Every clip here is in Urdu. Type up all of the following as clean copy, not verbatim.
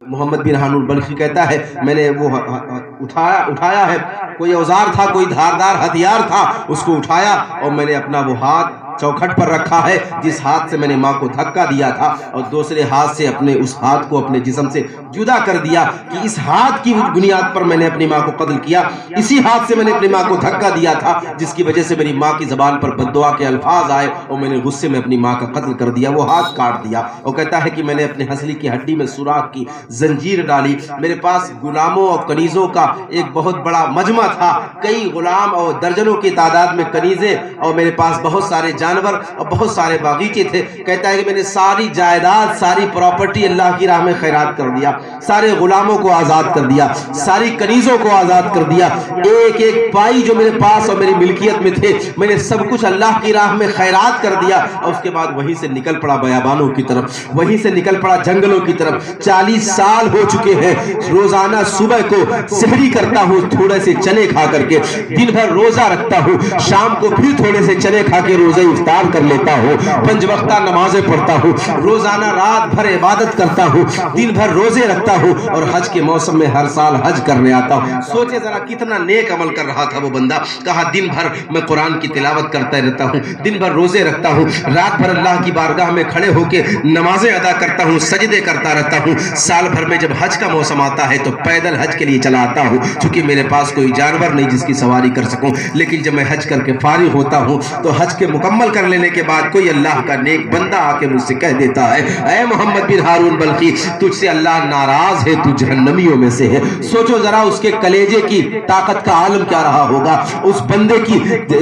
محمد بن ہارون بلخی کہتا ہے میں نے وہ اٹھایا ہے، کوئی اوزار تھا، کوئی دھاردار ہتھیار تھا، اس کو اٹھایا اور میں نے اپنا وہ ہاتھ چوکھٹ پر رکھا ہے جس ہاتھ سے میں نے ماں کو دھکا دیا تھا، اور دوسرے ہاتھ سے اپنے اس ہاتھ کو اپنے جسم سے جدا کر دیا کہ اس ہاتھ کی بنیاد پر میں نے اپنی ماں کو قتل کیا، اسی ہاتھ سے میں نے اپنی ماں کو دھکا دیا تھا جس کی وجہ سے میری ماں کی زبان پر بددعا کے الفاظ آئے اور میں نے غصے میں اپنی ماں کا قتل کر دیا، وہ ہاتھ کاٹ دیا۔ اور کہتا ہے کہ میں نے اپنے ہنسلی کی ہڈی میں سوراخ کی، زنجیر ڈالی، میرے پاس غلاموں اور کنیزوں کا ایک بہت بڑا مجمع تھا، کئی غلام اور درجنوں کی تعداد میں کنیزیں، اور میرے پاس بہت سارے جانور اور بہت سارے باغیچے تھے۔ کہتا ہے کہ میں نے ساری جائیداد، ساری پراپرٹی اللہ کی راہ میں خیرات کر دیا، سارے غلاموں کو آزاد کر دیا، ساری کنیزوں کو آزاد کر دیا، ایک ایک پائی جو میرے پاس اور میری ملکیت میں تھے میں نے سب کچھ اللہ کی راہ میں خیرات کر دیا، اور اس کے بعد وہیں سے نکل پڑا بیابانوں کی طرف، وہیں سے نکل پڑا جنگلوں کی طرف۔ 40 سال ہو چکے ہیں، روزانہ صبح کو سحری کرتا ہوں تھوڑے سے چنے کھا کر کے، دن بھر روزہ رکھتا ہوں، شام کو پھر تھوڑے سے چنے کھا کے روزہ افطار کر لیتا ہوں، 5 وقتہ نمازیں پڑھتا ہوں، روزانہ رات بھر عبادت کرتا ہوں، دن بھر روزے رکھتا ہوں، اور حج کے موسم میں ہر سال حج کرنے آتا ہوں۔ سوچے ذرا کتنا نیک عمل کر رہا تھا وہ بندہ۔ کہا دن بھر میں قرآن کی تلاوت کرتا رہتا ہوں، دن بھر روزے رکھتا ہوں، رات بھر اللہ کی بارگاہ میں کھڑے ہو کے نمازیں ادا کرتا ہوں، سجدے کرتا رہتا ہوں، سال بھر میں جب حج کا موسم آتا ہے تو پیدل حج کے لیے چلا آتا ہوں، چونکہ میرے پاس کوئی جانور نہیں جس کی سواری کر سکوں، لیکن جب میں حج کر کے فارغ ہوتا ہوں تو حج کے مکمل کر لینے کے بعد کوئی اللہ کا نیک بندہ آ کے مجھ سے کہہ دیتا ہے اے محمد بن ہارون بلخی تجھ سے اللہ ناراض ہے، تو جہنمیوں میں سے ہے۔ سوچو ذرا اس کے کلیجے کی طاقت کا عالم کیا رہا ہوگا، اس بندے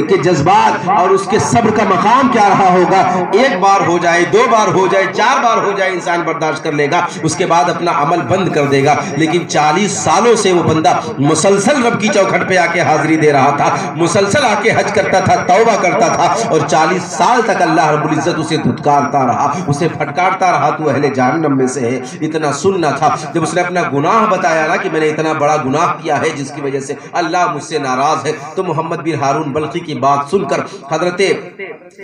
کے جذبات اور اس کے صبر کا مقام کیا رہا ہوگا۔ ایک بار ہو جائے، 2 بار ہو جائے، 4 بار ہو جائے انسان برداشت کر لے گا، اس کے بعد اپنا عمل بند کر دے گا، لیکن 40 سالوں سے وہ بندہ مسلسل رب کی چوکھٹ پہ آ کے حاضری دے رہا تھا، مسلسل آ کے حج کرتا تھا، توبہ کرتا تھا، اور 40 سال تک اللہ رب العزت اسے دھتکارتا رہا، اسے پھٹکارتا رہا، تو اہل جہنم میں سے ہے۔ اتنا سننا تھا جب اس نے اپنا گناہ بتایا نا کہ میں نے اتنا بڑا گناہ کیا ہے جس کی وجہ سے اللہ مجھ سے ناراض ہے، تو محمد بن ہارون بلخی کی بات سن کر حضرت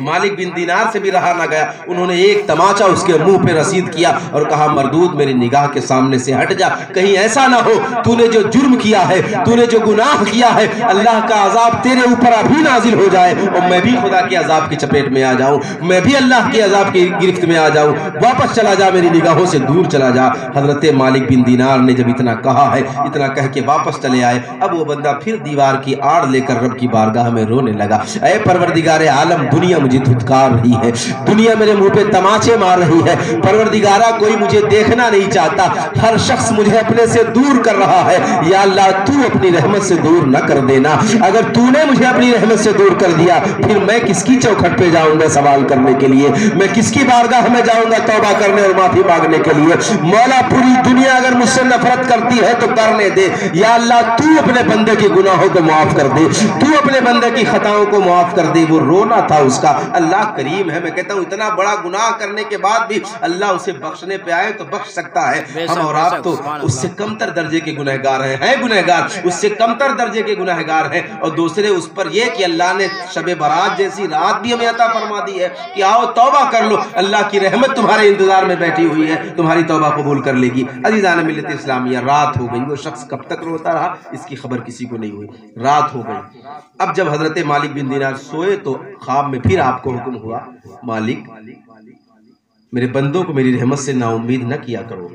مالک بن دینار سے بھی رہا نہ گیا، انہوں نے ایک تماچا اس کے منہ پہ رسید کیا اور کہا مردود میری نگاہ کے سامنے سے ہٹ جا، کہیں ایسا نہ ہو تو نے جو جرم کیا ہے، تو نے جو گناہ کیا ہے، اللہ کا عذاب تیرے اوپر ابھی نازل ہو جائے اور میں بھی خدا کے عذاب کی چپیٹ میں آ جاؤں، میں بھی اللہ کے عذاب کی گرفت میں آ جاؤں، واپس چلا جا، میری نگاہوں سے دور چلا جا۔ حضرت مالک بن دینار نے جب اتنا کہا ہے، اتنا کہہ کے واپس چلے آئے، اب وہ بندہ پھر دیوار کی آڑ لے کر رب کی بارگاہ میں رونے لگا، اے پروردگار عالم دنیا مجھے دھتکار رہی ہے، دنیا میرے منہ پہ تماچے مار رہی ہے، پروردگارہ کوئی مجھے دیکھنا نہیں چاہتا، ہر شخص مجھے اپنے سے دور کر رہا ہے، یا اللہ تو اپنی رحمت سے دور نہ کر دینا، اگر تو نے مجھے اپنی رحمت سے دور کر دیا پھر میں کس کی چوکھٹ پہ جاؤں گا سوال کرنے کے لیے، میں کس کی بارگاہ میں جاؤں گا توبہ کرنے اور معافی مانگنے کے لیے۔ مولا پوری دنیا اگر مجھ سے نفرت کرتی ہے تو کرنے دے، یا اللہ تو اپنے بندے کے گناہوں کو معاف کر دے، تو اپنے بندے کی خطاؤں کو معاف کر دے۔ وہ رونا تھا اس کا، اللہ کریم ہے، میں کہتا ہوں اتنا بڑا گناہ کرنے کے بعد بھی اللہ اسے بخشنے پہ آئے تو بخش سکتا ہے، ہم اور آپ تو اس سے کمتر درجے کے گنہگار ہیں گنہگار، اس سے کمتر درجے کے گنہگار ہیں، اور دوسرے اس پر یہ کہ اللہ نے شب برات جیسی رات بھی ہمیں عطا فرما دی ہے کہ آؤ توبہ کر لو، اللہ کی رحمت تمہارے انتظار میں بیٹھی ہوئی ہے، تمہاری توبہ قبول کر لے گی۔ عزیزان ملت اسلامیہ، رات ہو گئی، وہ شخص کب تک روتا رہا اس کی خبر کسی کو نہیں ہوئی، رات ہو گئی۔ اب جب حضرت مالک بن دینار سوئے تو خواب میں پھر آپ کو حکم ہوا مالک میرے بندوں کو میری رحمت سے نا امید نہ کیا کرو،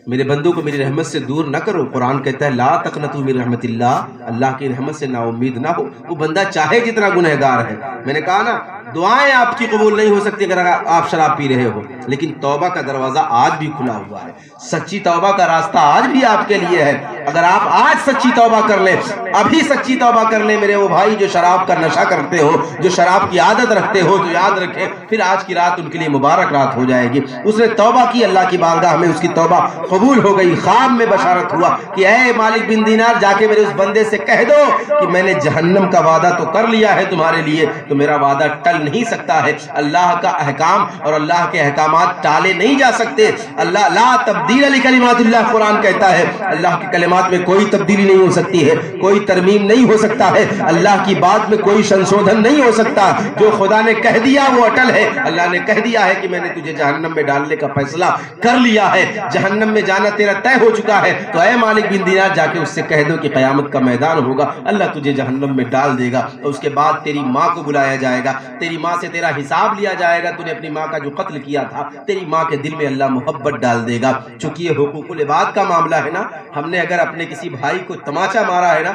میرے بندوں کو میری رحمت سے دور نہ کرو، قرآن کہتا ہے لا تقنطوا من رحمت اللہ، اللہ کی رحمت سے نا امید نہ ہو، وہ بندہ چاہے جتنا گنہگار ہے۔ میں نے کہا نا دعائیں آپ کی قبول نہیں ہو سکتی اگر آپ شراب پی رہے ہو، لیکن توبہ کا دروازہ آج بھی کھلا ہوا ہے، سچی توبہ کا راستہ آج بھی آپ کے لیے ہے۔ اگر آپ آج سچی توبہ کر لیں، ابھی سچی توبہ کر لیں میرے وہ بھائی جو شراب کا نشہ کرتے ہو، جو شراب کی عادت رکھتے ہو، تو یاد رکھیں پھر آج کی رات ان کے لیے مبارک رات ہو جائے گی۔ اس نے توبہ کی، اللہ کی بارگاہ میں اس کی توبہ قبول ہو گئی۔ خواب میں بشارت ہوا کہ اے مالک بن دینار جا کے میرے اس بندے سے کہہ دو کہ میں نے جہنم کا وعدہ تو کر لیا ہے تمہارے لیے، تو میرا وعدہ ٹل بدل نہیں سکتا ہے۔ اللہ کا احکام اور اللہ کے احکامات ٹالے نہیں جا سکتے۔ اللہ لا تبدیل لکلمات اللہ، قرآن کہتا ہے اللہ کے کلمات میں کوئی تبدیلی نہیں ہو سکتی ہے، کوئی ترمیم نہیں ہو سکتا ہے، اللہ کی بات میں کوئی سنشودھن نہیں ہو سکتا۔ جو خدا نے کہہ دیا وہ اٹل ہے۔ اللہ نے کہہ دیا ہے کہ میں نے تجھے جہنم میں ڈالنے کا فیصلہ کر لیا ہے، جہنم میں جانا تیرا طے ہو چکا ہے، تو اے مالک بن دینار جا کے اس سے کہہ دو کہ قیامت کا میدان ہوگا، اللہ تجھے جہنم میں ڈال دے گا، اور اس کے بعد تیری ماں کو بلایا جائے گا، تیری ماں سے تیرا حساب لیا جائے گا، تو نے اپنی ماں کا جو قتل کیا تھا، تیری ماں کے دل میں اللہ محبت ڈال دے گا۔ چونکہ یہ حقوق العباد کا معاملہ ہے نا، ہم نے اگر اپنے کسی بھائی کو تماچا مارا ہے نا،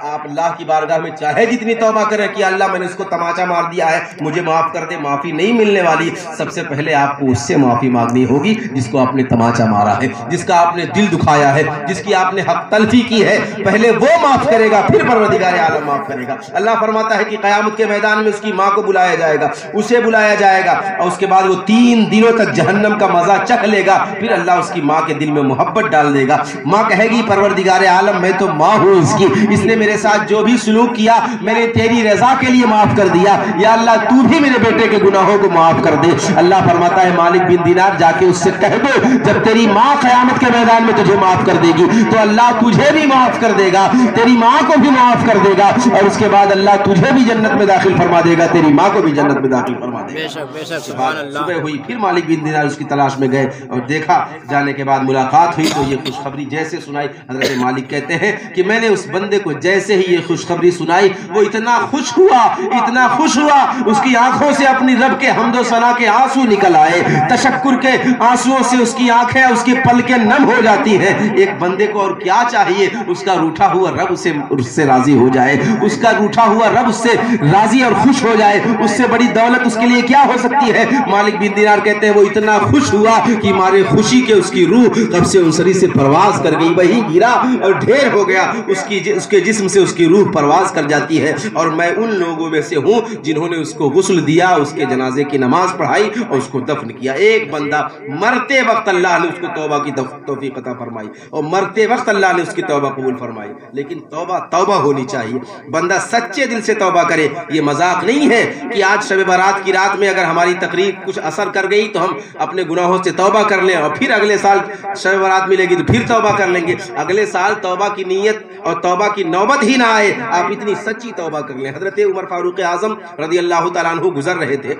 آپ اللہ کی بارگاہ میں چاہے جتنی توبہ کریں کہ اللہ میں نے اس کو تماچا مار دیا ہے مجھے معاف کر دے، معافی نہیں ملنے والی۔ سب سے پہلے آپ کو اس سے معافی مانگنی ہوگی جس کو آپ نے تماچا مارا ہے، جس کا آپ نے دل دکھایا ہے، جس کی آپ نے حق تلفی کی ہے، پہلے وہ معاف کرے گا پھر پروردگار عالم معاف کرے گا۔ اللہ فرماتا ہے کہ قیامت کے میدان میں اس کی ماں کو بلایا جائے گا، اسے بلایا جائے گا، اور اس کے بعد وہ 3 دنوں تک جہنم کا مزہ چکھ لے گا، پھر اللہ اس کی ماں کے دل میں محبت ڈال دے گا۔ ماں کہے گی پروردگار عالم میں تو ماں ہوں اس کی، اس نے میرے ساتھ جو بھی سلوک کیا میں نے تیری رضا کے لیے معاف کر دیا، یا اللہ تو بھی میرے بیٹے کے گناہوں کو معاف کر دے۔ اللہ فرماتا ہے مالک بن دینار جا کے اس سے کہہ دو جب تیری ماں قیامت کے میدان میں تجھے معاف کر دے گی تو اللہ تجھے بھی معاف کر دے گا، تیری ماں کو بھی معاف کر دے گا، اور اس کے بعد اللہ تجھے بھی جنت میں داخل فرما دے گا، تیری ماں کو بھی جنت میں داخل فرما دے گا۔ بے شک بے شک، سبحان اللہ۔ صبح ہوئی پھر مالک بن دینار اس کی تلاش میں گئے اور دیکھا، جانے کے بعد ملاقات ہوئی تو یہ خوشخبری جیسے سنائی، حضرت مالک کہتے ہیں کہ میں نے اس بندے کو جیسے ہی یہ خوشخبری سنائی وہ اتنا خوش ہوا، اتنا خوش ہوا، اس کی آنکھوں سے اپنی رب کے حمد و ثنا کے آنسو نکل آئے، تشکر کے آنسوؤں سے اس کی آنکھیں اس کی پلکیں نم ہو جاتی ہیں۔ ایک بندے کو اور کیا چاہیے، اس کا روٹھا ہوا رب اس سے راضی ہو جائے، اس کا روٹھا ہوا رب اس سے راضی اور خوش ہو جائے، اس سے بڑی دولت اس کے لیے کیا ہو سکتی ہے۔ مالک بن دینار کہتے ہیں وہ اتنا خوش ہوا کہ مارے خوشی کے اس کی روح قبض انصری سے پرواز کر گئی، وہی گرا اور ڈھیر ہو گیا، اس کے جسم سے اس کی روح پرواز کر جاتی ہے۔ اور میں ان لوگوں میں سے ہوں جنہوں نے اس کو غسل دیا، اس کے جنازے کی نماز پڑھائی اور اس کو دفن کیا۔ ایک بندہ مرتے وقت اللہ نے اس کو توبہ کی توفیق عطا فرمائی، اور مرتے وقت اللہ نے اس کی توبہ قبول فرمائی۔ لیکن توبہ ہونی چاہیے، بندہ سچے دل سے توبہ کرے۔ یہ مذاق نہیں ہے کہ آج شب برات کی رات میں اگر ہماری تقریر کچھ اثر کر گئی تو ہم اپنے گناہوں سے توبہ کر لیں، اور پھر اگلے سال شب برات ملے گی تو پھر توبہ کر لیں گے۔ اگلے سال توبہ کی نیت اور توبہ کی نوبت ہی نہ آئے، آپ اتنی سچی توبہ کر لیں۔ حضرت عمر فاروق اعظم رضی اللہ تعالیٰ عنہ گزر رہے تھے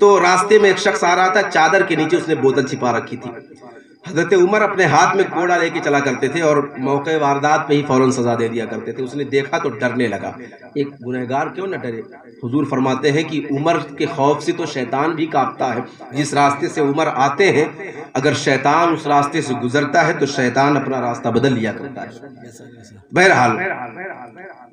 تو راستے میں ایک شخص آ رہا تھا، چادر کے نیچے اس نے بوتل چھپا رکھی تھی۔ حضرت عمر اپنے ہاتھ میں کوڑا لے کے چلا کرتے تھے اور موقع واردات پہ ہی فوراً سزا دے دیا کرتے تھے۔ اس نے دیکھا تو ڈرنے لگا، ایک گنہگار کیوں نہ ڈرے۔ حضور فرماتے ہیں کہ عمر کے خوف سے تو شیطان بھی کانپتا ہے۔ جس راستے سے عمر آتے ہیں اگر شیطان اس راستے سے گزرتا ہے تو شیطان اپنا راستہ بدل لیا کرتا ہے۔ بہرحال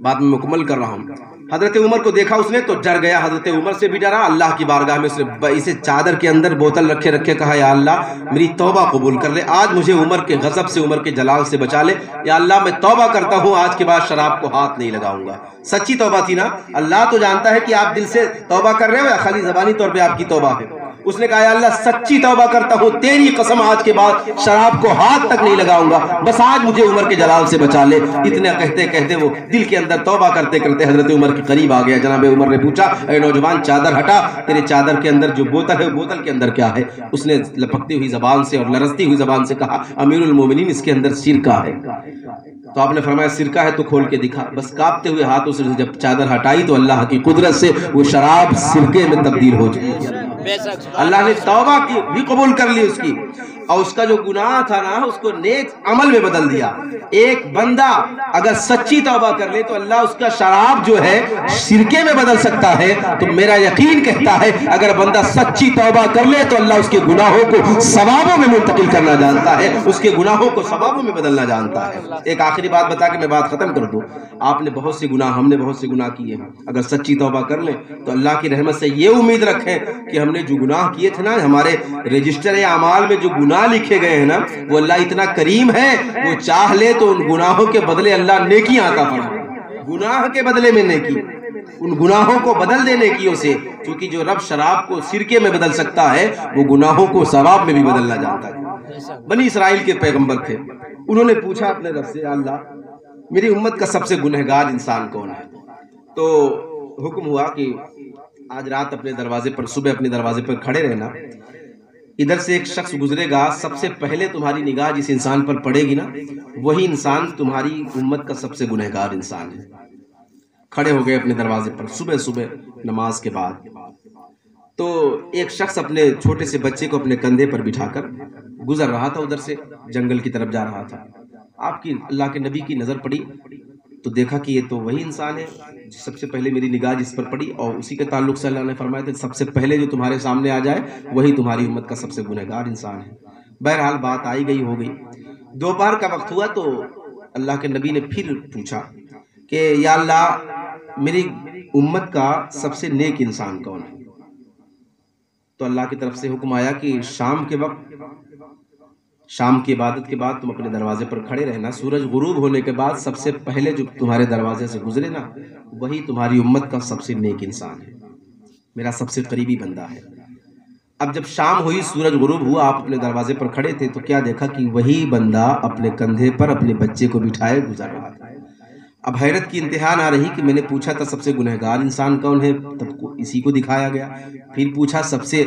بات میں مکمل کر رہا ہوں، حضرت عمر کو دیکھا اس نے تو ڈر گیا، حضرت عمر سے بھی ڈرا، اللہ کی بارگاہ میں اس نے اسے چادر کے اندر بوتل رکھے کہا یا اللہ میری توبہ قبول کر لے، آج مجھے عمر کے غضب سے عمر کے جلال سے بچا لے، یا اللہ میں توبہ کرتا ہوں آج کے بعد شراب کو ہاتھ نہیں لگاؤں گا۔ سچی توبہ تھی نا، اللہ تو جانتا ہے کہ آپ دل سے توبہ کر رہے ہو یا خالی زبانی طور پہ آپ کی توبہ ہے۔ اس نے کہا یا اللہ سچی توبہ کرتا ہوں، تیری قسم آج کے بعد شراب کو ہاتھ تک نہیں لگاؤں گا، بس آج مجھے عمر کے جلال سے بچا لے۔ اتنا کہتے کہتے وہ دل کے اندر توبہ کرتے کرتے حضرت عمر کے قریب آ گیا۔ جناب عمر نے پوچھا اے نوجوان چادر ہٹا، تیرے چادر کے اندر جو بوتل ہے بوتل کے اندر کیا ہے؟ اس نے لپکتی ہوئی زبان سے اور لرزتی ہوئی زبان سے کہا امیر المومنین اس کے اندر سرکہ ہے۔ تو آپ نے فرمایا سرکہ ہے تو کھول کے دکھا، بس کانپتے ہوئے ہاتھوں سے جب چادر ہٹائی تو اللہ کی قدرت سے وہ شراب سرکے میں تبدیل ہو چکی۔ اللہ نے توبہ کی بھی قبول کر لی اس کی، اور اس کا جو گناہ تھا نا اس کو نیک عمل میں بدل دیا۔ ایک بندہ اگر سچی توبہ کر لے تو اللہ اس کا شراب جو ہے سرکے میں بدل سکتا ہے۔ تو میرا یقین کہتا ہے اگر بندہ سچی توبہ کر لے تو اللہ اس کے گناہوں کو ثوابوں میں منتقل کرنا جانتا ہے، اس کے گناہوں کو ثوابوں میں بدلنا جانتا ہے۔ ایک آخری بات بتا کے میں بات ختم کر دوں، آپ نے بہت سے گناہ، ہم نے بہت سے گناہ کیے ہیں، اگر سچی توبہ کر لیں تو اللہ کی رحمت سے یہ امید رکھیں کہ ہم نے جو گناہ کیے تھے نا، ہمارے رجسٹر اعمال میں جو گناہ لکھے گئے ہیں نا، وہ اللہ اتنا کریم ہے، وہ چاہ لے تو ان گناہوں کے بدلے اللہ نیکی عطا فرمائے، گناہ کے بدلے میں نیکی، ان گناہوں کو بدل دے نیکیوں سے، کیونکہ جو رب شراب کو سرکے میں بدل سکتا ہے وہ گناہوں کو ثواب میں بھی بدلنا جانتا ہے۔ بنی اسرائیل کے پیغمبر تھے، انہوں نے پوچھا اپنے رب سے اللہ میری امت کا سب سے گنہگار انسان کون ہے؟ تو حکم ہوا کہ آج رات اپنے دروازے پر، صبح اپنے دروازے پر کھڑے رہنا، ادھر سے ایک شخص گزرے گا، سب سے پہلے تمہاری نگاہ جس انسان پر پڑے گی نا، وہی انسان تمہاری امت کا سب سے گنہگار انسان ہے۔ کھڑے ہو گئے اپنے دروازے پر صبح صبح نماز کے بعد، تو ایک شخص اپنے چھوٹے سے بچے کو اپنے کندھے پر بٹھا کر گزر رہا تھا، ادھر سے جنگل کی طرف جا رہا تھا۔ آپ کی اللہ کے نبی کی نظر پڑی تو دیکھا کہ یہ تو وہی انسان ہے، سب سے پہلے میری نگاہ جس پر پڑی، اور اسی کے تعلق سے اللہ نے فرمایا تھا سب سے پہلے جو تمہارے سامنے آ جائے وہی تمہاری امت کا سب سے گنہگار انسان ہے۔ بہرحال بات آئی گئی ہو گئی، دوپہر کا وقت ہوا تو اللہ کے نبی نے پھر پوچھا کہ یا اللہ میری امت کا سب سے نیک انسان کون ہے؟ تو اللہ کی طرف سے حکم آیا کہ شام کے وقت، شام کی عبادت کے بعد تم اپنے دروازے پر کھڑے رہنا، سورج غروب ہونے کے بعد سب سے پہلے جو تمہارے دروازے سے گزرے نا، وہی تمہاری امت کا سب سے نیک انسان ہے، میرا سب سے قریبی بندہ ہے۔ اب جب شام ہوئی، سورج غروب ہوا، آپ اپنے دروازے پر کھڑے تھے تو کیا دیکھا کہ وہی بندہ اپنے کندھے پر اپنے بچے کو بٹھائے گزر رہا تھا۔ اب حیرت کی انتہا نہ رہی کہ میں نے پوچھا تھا سب سے گنہگار انسان کون ہے، تب اسی کو دکھایا گیا، پھر پوچھا سب سے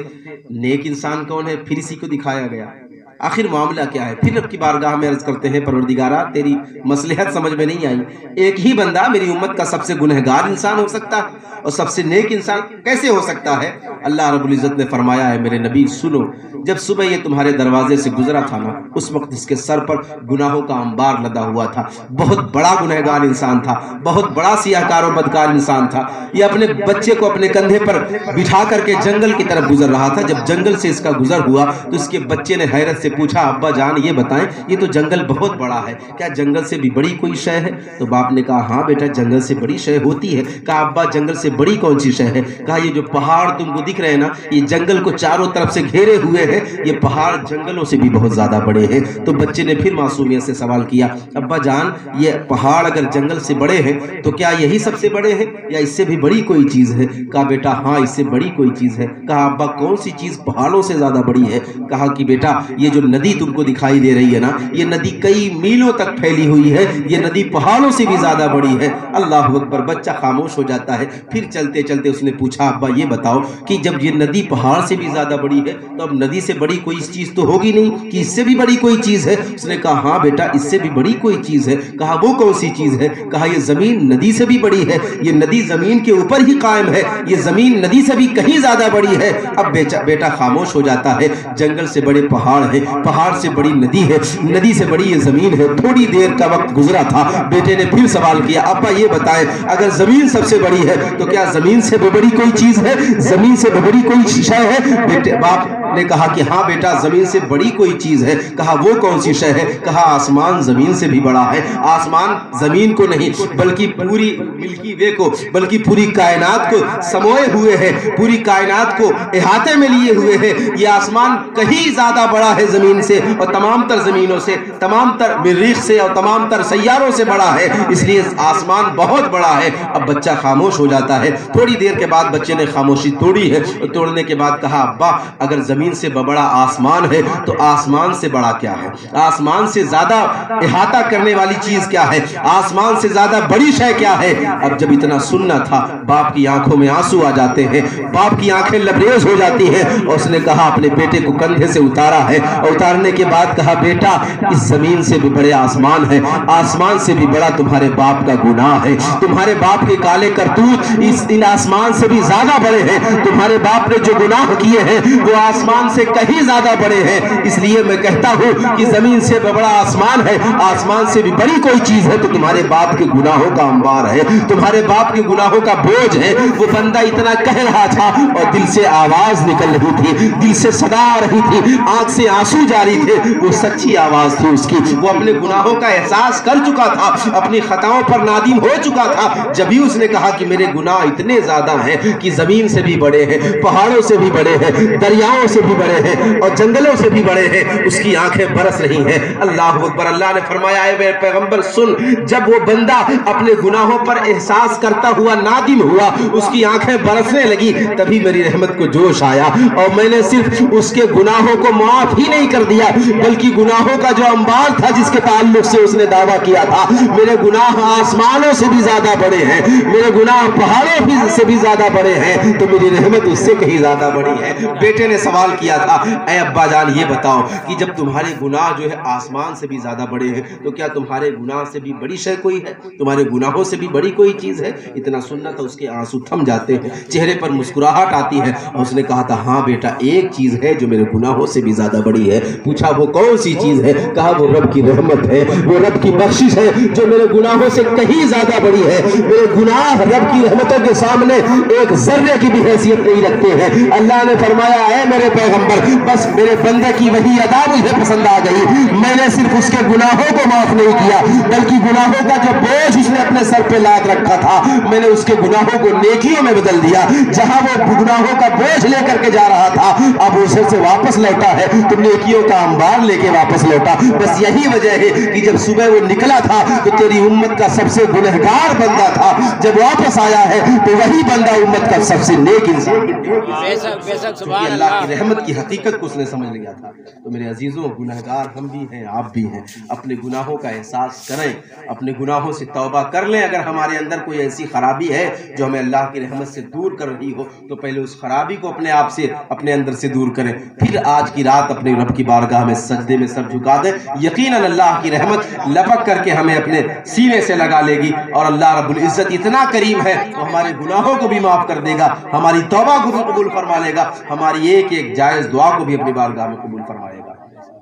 نیک انسان کون ہے، پھر اسی کو دکھایا گیا۔ آخر معاملہ کیا ہے؟ پھر رب کی بارگاہ میں عرض کرتے ہیں پروردگارہ تیری مصلحت سمجھ میں نہیں آئی، ایک ہی بندہ میری امت کا سب سے گنہگار انسان ہو سکتا ہے اور سب سے نیک انسان کیسے ہو سکتا ہے؟ اللہ رب العزت نے فرمایا ہے میرے نبی سنو، جب صبح یہ تمہارے دروازے سے گزرا تھا نا، اس وقت اس کے سر پر گناہوں کا انبار لدا ہوا تھا، بہت بڑا گنہگار انسان تھا، بہت بڑا سیاہکار و بدکار انسان تھا۔ یہ اپنے بچے کو اپنے کندھے پر بٹھا کر کے جنگل کی طرف گزر رہا تھا۔ جب جنگل سے اس کا گزر ہوا تو اس کے بچے نے حیرت سے پوچھا ابا جان یہ بتائیں یہ تو جنگل بہت بڑا ہے، کیا جنگل سے بھی بڑی کوئی شے ہے؟ تو باپ نے کہا ہاں بیٹا جنگل سے بڑی شے ہوتی ہے۔ کہا ابا جنگل سے بڑی کون سی شے ہے؟ کہا یہ جو پہاڑ تم کو دکھ رہے ہیں نا، یہ جنگل کو چاروں طرف سے گھیرے ہوئے ہیں، یہ پہاڑ جنگلوں سے بھی بہت زیادہ بڑے ہیں۔ تو بچے نے پھر معصومیت سے سوال کیا ابا جان یہ پہاڑ اگر جنگل سے بڑے ہیں تو کیا یہی سب سے بڑے ہیں یا اس سے بھی بڑی کوئی چیز ہے؟ کہا بیٹا ہاں اس سے بڑی کوئی چیز ہے۔ کہا ابا کون سی چیز پہاڑوں سے زیادہ بڑی ہے؟ کہا کہ بیٹا یہ جو ندی تم کو دکھائی دے رہی ہے نا، یہ ندی کئی میلوں تک پھیلی ہوئی ہے، یہ ندی پہاڑوں سے بھی زیادہ بڑی ہے۔ اللہ اکبر، بچہ خاموش ہو جاتا ہے۔ پھر چلتے چلتے اس نے پوچھا ابا یہ بتاؤ کہ جب یہ ندی پہاڑ سے بھی زیادہ بڑی ہے تو اب ندی سے بڑی کوئی چیز تو ہوگی نہیں کہ اس سے بھی بڑی کوئی چیز ہے؟ اس نے کہا ہاں بیٹا اس سے بھی بڑی کوئی چیز ہے۔ کہا وہ کون سی چیز ہے؟ کہا یہ زمین ندی سے بھی بڑی ہے، یہ ندی زمین کے اوپر ہی قائم ہے، یہ زمین ندی سے بھی کہیں زیادہ بڑی ہے۔ اب بیٹا خاموش ہو جاتا ہے۔ جنگل سے بڑے پہاڑ ہے، پہاڑ سے بڑی ندی ہے، ندی سے بڑی یہ زمین ہے۔ تھوڑی دیر کا وقت گزرا تھا، بیٹے نے پھر سوال کیا ابا یہ بتائیں اگر زمین سب سے بڑی ہے تو کیا زمین سے بڑی کوئی چیز ہے، زمین سے بڑی کوئی شے ہے؟ بیٹے باپ نے کہا کہ ہاں بیٹا زمین سے بڑی کوئی چیز ہے۔ کہا وہ کون سی شے ہے؟ کہا آسمان زمین سے بھی بڑا ہے، آسمان زمین کو نہیں بلکہ پوری ملکی وے کو، بلکہ پوری کائنات کو سموئے ہوئے ہے، پوری کائنات کو احاطے میں لیے ہوئے ہے۔ یہ آسمان کہیں زیادہ بڑا ہے زمین سے اور تمام تر زمینوں سے، تمام تر مریخ سے اور تمام تر سیاروں سے بڑا ہے، اس لیے آسمان بہت بڑا ہے۔ اب بچہ خاموش ہو جاتا ہے۔ تھوڑی دیر کے بعد بچے نے خاموشی توڑی ہے، توڑنے کے بعد کہا ابا اگر زمین سے بڑا آسمان ہے تو آسمان سے بڑا کیا ہے؟ آسمان سے زیادہ احاطہ کرنے والی چیز کیا ہے؟ آسمان سے زیادہ بڑی شے کیا ہے؟ اب جب اتنا سننا تھا باپ کی آنکھوں میں آنسو آ جاتے ہیں، باپ کی آنکھیں لبریز ہو جاتی ہیں اور اس نے کہا اپنے بیٹے کو کندھے سے اتارا ہے، اتارنے کے بعد کہا بیٹا اس زمین سے بھی بڑے آسمان ہے، آسمان سے بھی بڑا تمہارے باپ کا گناہ ہے، تمہارے باپ کے کالے کرتوت ان آسمان سے بھی زیادہ بڑے ہیں، تمہارے باپ نے جو گناہ کیے ہیں وہ آسمان سے کہیں زیادہ بڑے ہیں۔ اس لیے میں کہتا ہوں کہ زمین سے بڑا آسمان ہے، آسمان سے بھی بڑی کوئی چیز ہے تو تمہارے باپ کے گناہوں کا انبار ہے، تمہارے باپ کے گناہوں کا بوجھ ہے۔ وہ بندہ اتنا کہہ رہا تھا اور دل سے آواز نکل رہی تھی، دل سے صدا آ رہی تھی، آنکھ سے آنسو جاری تھے، وہ سچی آواز تھی اس کی۔ وہ اپنے گناہوں کا احساس کر چکا تھا، اپنی خطاؤں پر نادم ہو چکا تھا، جبھی اس نے کہا کہ میرے گناہ اتنے زیادہ ہیں کہ زمین سے بھی بڑے ہیں، پہاڑوں سے بھی بڑے ہیں، دریاؤں سے بھی بڑے ہیں اور جنگلوں سے بھی بڑے ہیں، اس کی آنکھیں برس رہی ہیں۔ اللہ اکبر۔ اللہ نے فرمایا ہے میرے پیغمبر سن، جب وہ بندہ اپنے گناہوں پر احساس کرتا ہوا نادم ہوا، اس کی آنکھیں برسنے لگی، تبھی میری رحمت کو جوش آیا اور میں نے صرف اس کے گناہوں کو معاف ہی نہیں کر دیا بلکہ گناہوں کا جو انبار تھا جس کے تعلق سے اس نے دعویٰ کیا تھا، میرے گناہ آسمانوں سے بھی زیادہ بڑے ہیں، میرے گناہ پہاڑوں سے بھی زیادہ بڑے ہیں، تو میری رحمت اس سے کہیں زیادہ بڑی ہے۔ بیٹے نے سوال کیا تھا، اے ابا جان یہ بتاؤ کہ جب تمہارے گناہ جو ہے آسمان سے بھی زیادہ بڑے ہیں تو کیا تمہارے گناہ سے بھی بڑی شے کوئی ہے؟ تمہارے گناہوں سے بھی بڑی کوئی چیز ہے؟ اتنا سننا تو اس کے آنسو تھم جاتے ہیں، چہرے پر مسکراہٹ آتی ہے، اور اس نے کہا تھا ہاں بیٹا ایک چیز ہے جو میرے گناہوں سے بھی زیادہ بڑی ہے۔ پوچھا وہ کون سی چیز ہے؟ کہا وہ رب کی رحمت ہے، وہ رب کی بخشش ہے جو میرے گناہوں سے کہیں زیادہ بڑی ہے۔ میرے گناہ رب کی رحمتوں کے سامنے ایک ذرے کی بھی حیثیت نہیں رکھتے ہیں۔ اللہ نے فرمایا اے میرے پیغمبر بس میرے بندے کی وہی ادا مجھے پسند آ گئی، میں نے صرف اس کے گناہوں کو معاف نہیں کیا بلکہ گناہوں کا جو بوجھ اس نے اپنے سر پہ لاد رکھا تھا میں نے اس کے گناہوں کو نیکیوں میں بدل دیا۔ جہاں وہ گناہوں کا بوجھ لے کر کے جا رہا تھا اب اسے سے واپس لوٹا ہے تو نیکیوں کا انبار لے کے واپس لوٹا۔ بس یہی وجہ ہے کہ جب صبح وہ نکلا تھا تو تیری امت کا سب سے گنہگار بندہ تھا، جب واپس آیا ہے تو وہی بندہ امت کا سب سے نیک انسان۔ کیونکہ اللہ کی رحمت کی حقیقت کو اس نے سمجھ لیا تھا۔ تو میرے عزیزوں گنہگار ہم بھی ہیں، آپ بھی ہیں، اپنے گناہوں کا احساس کریں، اپنے گناہوں سے توبہ کر لیں۔ اگر ہمارے اندر کوئی ایسی خرابی ہے جو ہمیں اللہ کی رحمت سے دور کر رہی ہو تو پہلے اس خرابی کو اپنے آپ سے اپنے اندر سے دور کریں، پھر آج کی رات اپنے رب کی بارگاہ میں سجدے میں سر جھکا دیں۔ یقیناً اللہ کی رحمت لپک کر کے ہمیں اپنے سینے سے لگا لے گی، اور اللہ رب العزت اتنا کریم ہے وہ ہمارے گناہوں کو بھی معاف کر دے گا، ہماری توبہ کو بھی قبول فرما لے گا، ہماری ایک ایک جائز دعا کو بھی اپنی بارگاہ میں قبول فرمائے گا۔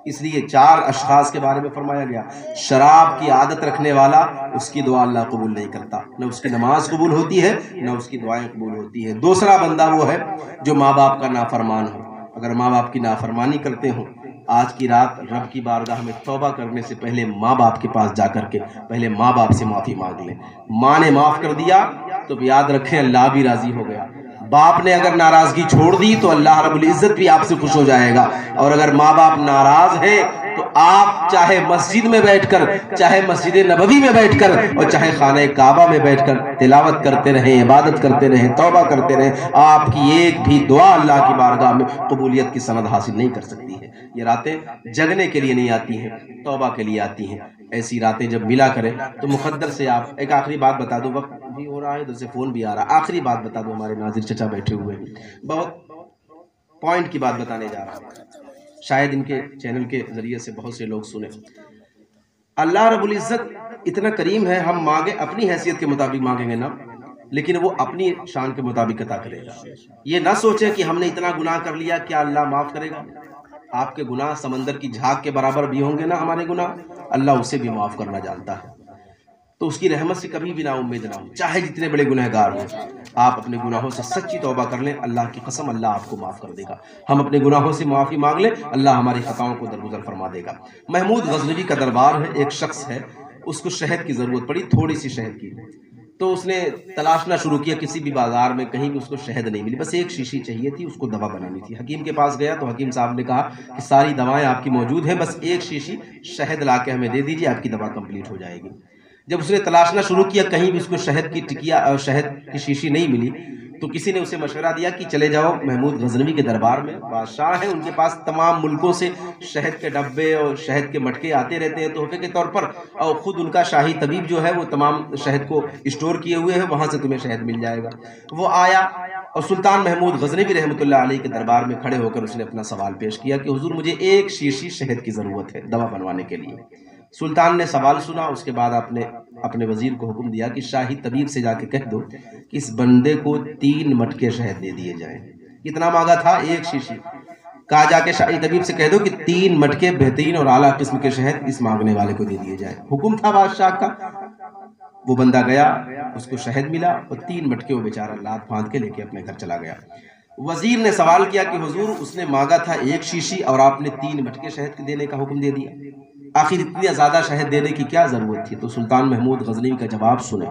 اس لیے 4 اشخاص کے بارے میں فرمایا گیا، شراب کی عادت رکھنے والا اس کی دعا اللہ قبول نہیں کرتا، نہ اس کی نماز قبول ہوتی ہے نہ اس کی دعائیں قبول ہوتی ہے۔ دوسرا بندہ وہ ہے جو ماں باپ کا نافرمان ہو، اگر ماں باپ کی نافرمانی کرتے ہوں آج کی رات رب کی بارگاہ میں توبہ کرنے سے پہلے ماں باپ کے پاس جا کر کے پہلے ماں باپ سے معافی مانگ لیں۔ ماں نے معاف کر دیا تو یاد رکھیں اللہ بھی راضی ہو گیا، باپ نے اگر ناراضگی چھوڑ دی تو اللہ رب العزت بھی آپ سے خوش ہو جائے گا، اور اگر ماں باپ ناراض ہیں تو آپ چاہے مسجد میں بیٹھ کر، چاہے مسجد نبوی میں بیٹھ کر، اور چاہے خانہ کعبہ میں بیٹھ کر تلاوت کرتے رہیں، عبادت کرتے رہیں، توبہ کرتے رہیں، آپ کی ایک بھی دعا اللہ کی بارگاہ میں قبولیت کی سند حاصل نہیں کر سکتی ہے۔ یہ راتیں جگنے کے لیے نہیں آتی ہیں، توبہ کے لیے آتی ہیں۔ ایسی راتیں جب ملا کریں تو مقدر سے آپ ایک آخری بات بتا دو، وقت بھی ہو رہا ہے ادھر سے فون بھی آ رہا ہے، آخری بات بتا دو، ہمارے ناظر چچا بیٹھے ہوئے ہیں، بہت پوائنٹ کی بات بتانے جا رہا ہوں، شاید ان کے چینل کے ذریعے سے بہت سے لوگ سنیں۔ اللہ رب العزت اتنا کریم ہے، ہم مانگے اپنی حیثیت کے مطابق مانگیں گے نا، لیکن وہ اپنی شان کے مطابق عطا کرے گا۔ یہ نہ سوچیں کہ ہم نے اتنا گناہ کر لیا کیا اللہ معاف کرے گا۔ آپ کے گناہ سمندر کی جھاگ کے برابر بھی ہوں گے نا ہمارے گناہ، اللہ اسے بھی معاف کرنا جانتا ہے، تو اس کی رحمت سے کبھی بھی نا امید نہ ہو، چاہے جتنے بڑے گنہگار ہوں۔ آپ اپنے گناہوں سے سچی توبہ کر لیں، اللہ کی قسم اللہ آپ کو معاف کر دے گا۔ ہم اپنے گناہوں سے معافی مانگ لیں، اللہ ہماری خطاؤں کو درگزر فرما دے گا۔ محمود غزنوی کا دربار ہے، ایک شخص ہے، اس کو شہد کی ضرورت پڑی، تھوڑی سی شہد کی، تو اس نے تلاشنا شروع کیا، کسی بھی بازار میں کہیں بھی اس کو شہد نہیں ملی، بس ایک شیشی چاہیے تھی، اس کو دوا بنانی تھی۔ حکیم کے پاس گیا تو حکیم صاحب نے کہا کہ ساری دوائیں آپ کی موجود ہیں، بس ایک شیشی شہد لا کے ہمیں دے دیجیے، آپ کی دوا کمپلیٹ ہو جائے گی۔ جب اس نے تلاشنا شروع کیا کہیں بھی اس کو شہد کی ٹکیا اور شہد کی شیشی نہیں ملی تو کسی نے اسے مشورہ دیا کہ چلے جاؤ محمود غزنوی کے دربار میں، بادشاہ ہیں، ان کے پاس تمام ملکوں سے شہد کے ڈبے اور شہد کے مٹکے آتے رہتے ہیں تحفے کے طور پر، اور خود ان کا شاہی طبیب جو ہے وہ تمام شہد کو اسٹور کیے ہوئے ہیں، وہاں سے تمہیں شہد مل جائے گا۔ وہ آیا اور سلطان محمود غزنوی رحمۃ اللہ علیہ کے دربار میں کھڑے ہو کر اس نے اپنا سوال پیش کیا کہ حضور مجھے ایک شیشی شہد کی ضرورت ہے دوا بنوانے کے لیے۔ سلطان نے سوال سنا، اس کے بعد آپ نے اپنے وزیر کو حکم دیا کہ شاہی طبیب سے جا کے کہہ دو کہ اس بندے کو 3 مٹکے شہد دے دیے جائیں۔ کتنا مانگا تھا؟ ایک شیشی۔ کہا جا کے شاہی طبیب سے کہہ دو کہ 3 مٹکے بہترین اور اعلیٰ قسم کے شہد اس مانگنے والے کو دے دیے جائیں۔ حکم تھا بادشاہ کا۔ وہ بندہ گیا، اس کو شہد ملا اور 3 مٹکے وہ بیچارہ لاد پھاند کے لے کے اپنے گھر چلا گیا۔ وزیر نے سوال کیا کہ حضور اس نے مانگا تھا ایک شیشی اور آپ نے 3 مٹکے شہد دینے کا حکم دے دیا، آخر اتنی زیادہ شہد دینے کی کیا ضرورت تھی؟ تو سلطان محمود غزنوی کا جواب سنے۔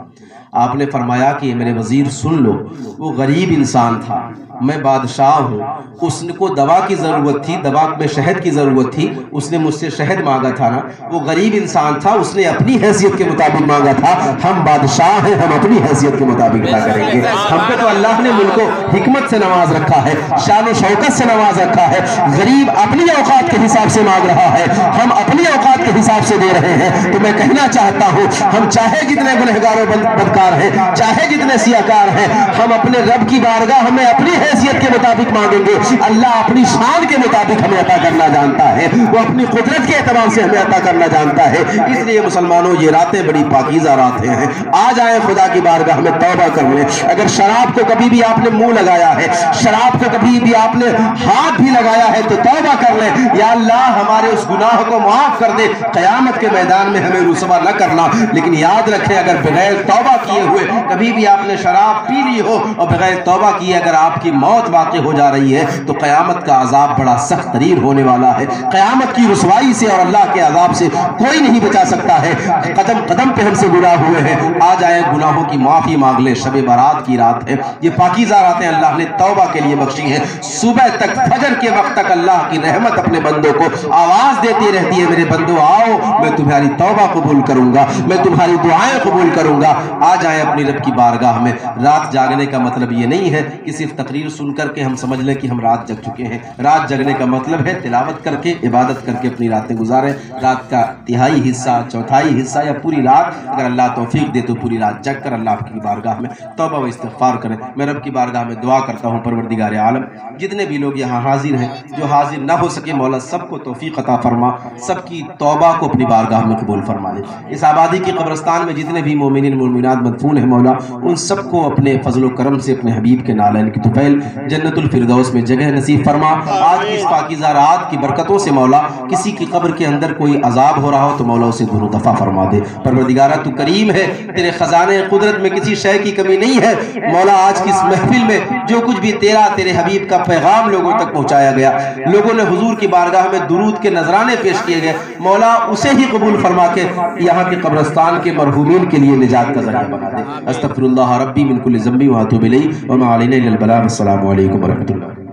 آپ نے فرمایا کہ میرے وزیر سن لو، وہ غریب انسان تھا، میں بادشاہ ہوں. اس کو دوا کی ضرورت تھی, دوا میں شہد کی ضرورت تھی, اس نے مجھ سے شہد مانگا تھا نا. وہ غریب انسان تھا, اس نے اپنی حیثیت کے مطابق مانگا تھا. ہم بادشاہ ہیں, ہم اپنی حیثیت کے مطابق ادا کریں گے. ہم پہ تو اللہ نے ملک کو حکمت سے نواز رکھا ہے, شان و شوکت سے نواز رکھا ہے. غریب اپنی اوقات کے حساب سے مانگ رہا ہے, ہم اپنی اوقات کے حساب سے دے رہے ہیں. تو میں کہنا چاہتا ہوں, ہم چاہے جتنے گنہگار و بدکار ہیں, چاہے جتنے سیاکار ہیں, ہم اپنے رب کی بارگاہ ہمیں اپنی حیثیت کے مطابق مانگیں گے. اللہ اپنی شان کے مطابق ہمیں عطا کرنا جانتا ہے, وہ اپنی قدرت کے اعتبار سے ہمیں عطا کرنا جانتا ہے. اس لیے مسلمانوں, یہ راتیں بڑی پاکیزہ راتیں ہیں. آ جائیں خدا کی بارگاہ میں توبہ کر لیں. اگر شراب کو کبھی بھی آپ نے منہ لگایا ہے, شراب کو کبھی بھی آپ نے ہاتھ بھی لگایا ہے, تو توبہ کر لیں. یا اللہ ہمارے اس گناہ کو معاف کر دے, قیامت کے میدان میں ہمیں رسوا نہ کرنا. لیکن یاد رکھیں, اگر بغیر توبہ کیے ہوئے کبھی بھی آپ نے شراب پی لی ہو اور بغیر توبہ کیے اگر آپ کی موت واقع ہو جا رہی ہے, تو قیامت کا عذاب بڑا سخت ترین ہونے والا ہے. قیامت کی رسوائی سے اور اللہ کے عذاب سے کوئی نہیں بچا سکتا ہے. قدم قدم پہ ہم سے گناہ ہوئے ہیں. آ جائیں گناہوں کی معافی مانگ لیں. شب برات کی رات ہے, یہ پاکیزہ راتیں اللہ نے توبہ کے لیے بخشی ہیں. صبح تک, فجر کے وقت تک اللہ کی رحمت اپنے بندوں کو آواز دیتی رہتی ہے, میرے بندو آؤ, میں تمہاری توبہ قبول کروں گا, میں تمہاری دعائیں قبول کروں گا. آ جائیں اپنی رب کی بارگاہ میں. رات جاگنے کا مطلب یہ نہیں ہے کہ صرف تقریر سن کر کے ہم سمجھ لیں کہ ہم رات جگ چکے ہیں. رات جگنے کا مطلب ہے تلاوت کر کے, عبادت کر کے اپنی راتیں گزاریں. رات کا تہائی حصہ, چوتھائی حصہ یا پوری رات اگر اللہ توفیق دے تو پوری رات جگ کر اللہ کی بارگاہ میں توبہ و استغفار کریں. میں رب کی بارگاہ میں دعا کرتا ہوں, پروردگار عالم جتنے بھی لوگ یہاں حاضر ہیں, جو حاضر نہ ہو سکے, مولا سب کو توفیق عطا فرما, سب کی توبہ کو اپنی بارگاہ میں قبول فرما دے. اس آبادی کی قبرستان میں جتنے بھی مومنین مومنات مدفون ہیں مولا, ان سب کو اپنے فضل و کرم سے اپنے حبیب کے نالین کی طفیل جنت الفردوس میں جگہ نصیب فرما. آج کی اس پاکیزہ رات کی برکتوں سے مولا کسی کی قبر کے اندر کوئی عذاب ہو رہا ہو تو مولا اسے دور و دفع فرما دے. پروردگارہ تو کریم ہے, تیرے خزانے قدرت میں کسی شے کی کمی نہیں ہے. مولا آج کی اس محفل میں جو کچھ بھی تیرا, تیرے حبیب کا پیغام لوگوں تک پہنچایا گیا, لوگوں نے حضور کی بارگاہ میں درود کے نذرانے پیش کیے گئے, مولا اسے ہی قبول فرما کے یہاں کے قبرستان کے مرحومین کے لیے نجات کا ذریعہ بنا دے. استغفر اللہ ربی من کل ذنب و اتوب الیہ وما علینا الا البلاغ. السلام علیکم ورحمۃ اللہ.